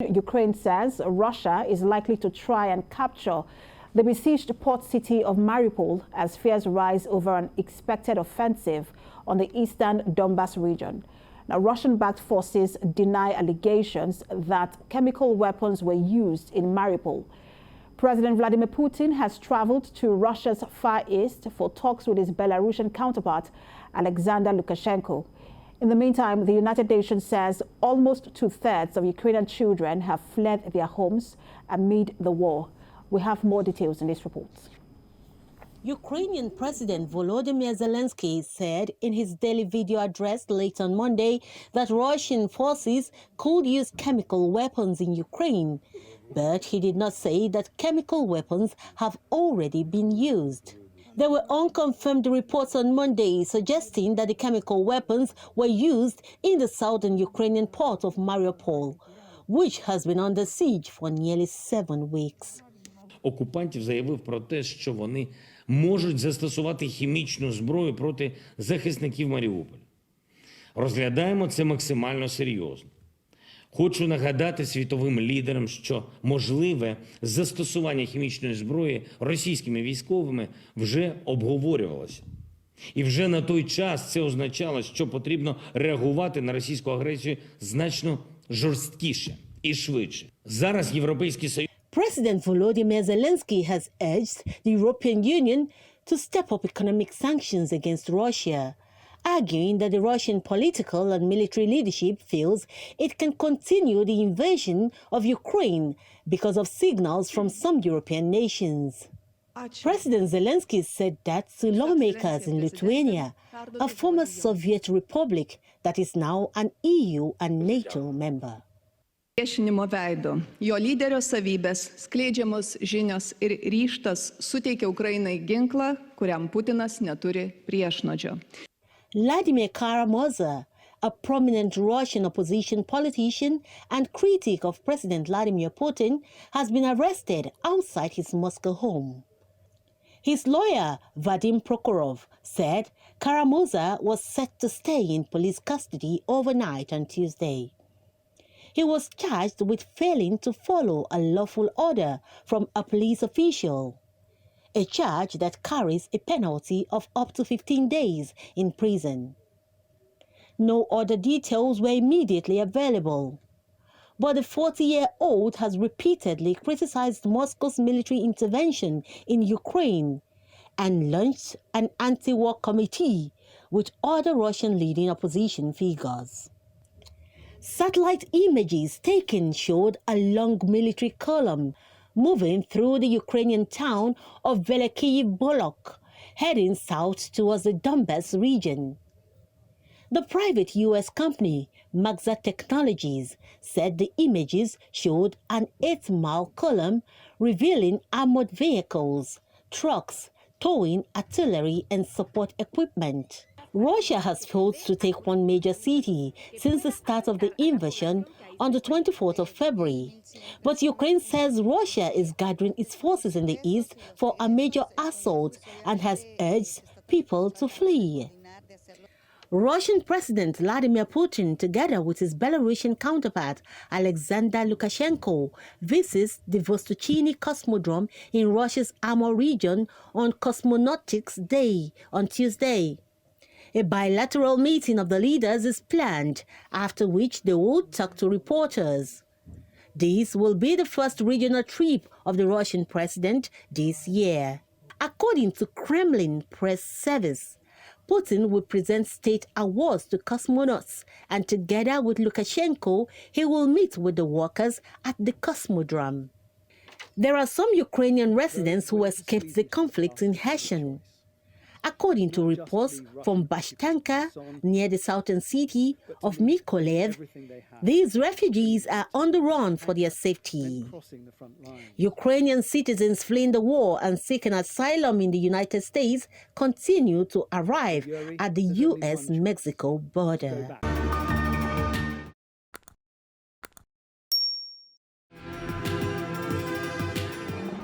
Ukraine says Russia is likely to try and capture the besieged port city of Mariupol as fears rise over an expected offensive on the eastern Donbas region. Now, Russian-backed forces deny allegations that chemical weapons were used in Mariupol. President Vladimir Putin has traveled to Russia's Far East for talks with his Belarusian counterpart, Alexander Lukashenko. In the meantime, the United Nations says almost 2/3 of Ukrainian children have fled their homes amid the war. We have more details in this report. Ukrainian President Volodymyr Zelenskyy said in his daily video address late on Monday that Russian forces could use chemical weapons in Ukraine, but he did not say that chemical weapons have already been used. There were unconfirmed reports on Monday suggesting that the chemical weapons were used in the southern Ukrainian port of Mariupol, which has been under siege for nearly 7 weeks. Окупантів заявив про те, що вони можуть застосувати хімічну зброю проти захисників Маріуполя. Розглядаємо це максимально серйозно. Хочу нагадати світовим лідерам, що можливе застосування хімічної зброї російськими військовими вже обговорювалося. І вже на той час це означало, що потрібно реагувати на російську агресію значно жорсткіше і швидше. Зараз Європейський Союз President Volodymyr Zelenskyy has urged the European Union to step up economic sanctions against Russia, arguing that the Russian political and military leadership feels it can continue the invasion of Ukraine because of signals from some European nations. President Zelenskyy said that to lawmakers in Lithuania, a former Soviet republic that is now an EU and NATO member. Priešinimo veido, jo lyderio savybės, skleidžiamos žinios ir ryžtas suteikia Ukrainai ginklą, kuriam Putinas neturi priešnuodžio. Vladimir Karamurza, a prominent Russian opposition politician and critic of President Vladimir Putin, has been arrested outside his Moscow home. His lawyer, Vadim Prokhorov, said Karamurza was set to stay in police custody overnight on Tuesday. He was charged with failing to follow a lawful order from a police official, a charge that carries a penalty of up to 15 days in prison. No other details were immediately available, but the 40-year-old has repeatedly criticized Moscow's military intervention in Ukraine and launched an anti-war committee with other Russian leading opposition figures. Satellite images taken showed a long military column moving through the Ukrainian town of Bolok, heading south towards the Donbas region. The private U.S. company, Magza Technologies, said the images showed an 8-mile column revealing armored vehicles, trucks, towing artillery and support equipment. Russia has failed to take one major city since the start of the invasion on the 24th of February. But Ukraine says Russia is gathering its forces in the east for a major assault and has urged people to flee. Russian President Vladimir Putin, together with his Belarusian counterpart Alexander Lukashenko, visits the Vostochny Cosmodrome in Russia's Amur region on Cosmonautics Day on Tuesday. A bilateral meeting of the leaders is planned, after which they will talk to reporters. This will be the first regional trip of the Russian president this year. According to Kremlin press service, Putin will present state awards to cosmonauts, and together with Lukashenko, he will meet with the workers at the Cosmodrome. There are some Ukrainian residents who escaped the conflict in Kherson. According to reports from Bashtanka, near the southern city of Mykolaiv, these refugees are on the run for their safety. Ukrainian citizens fleeing the war and seeking asylum in the United States continue to arrive at the U.S.-Mexico border.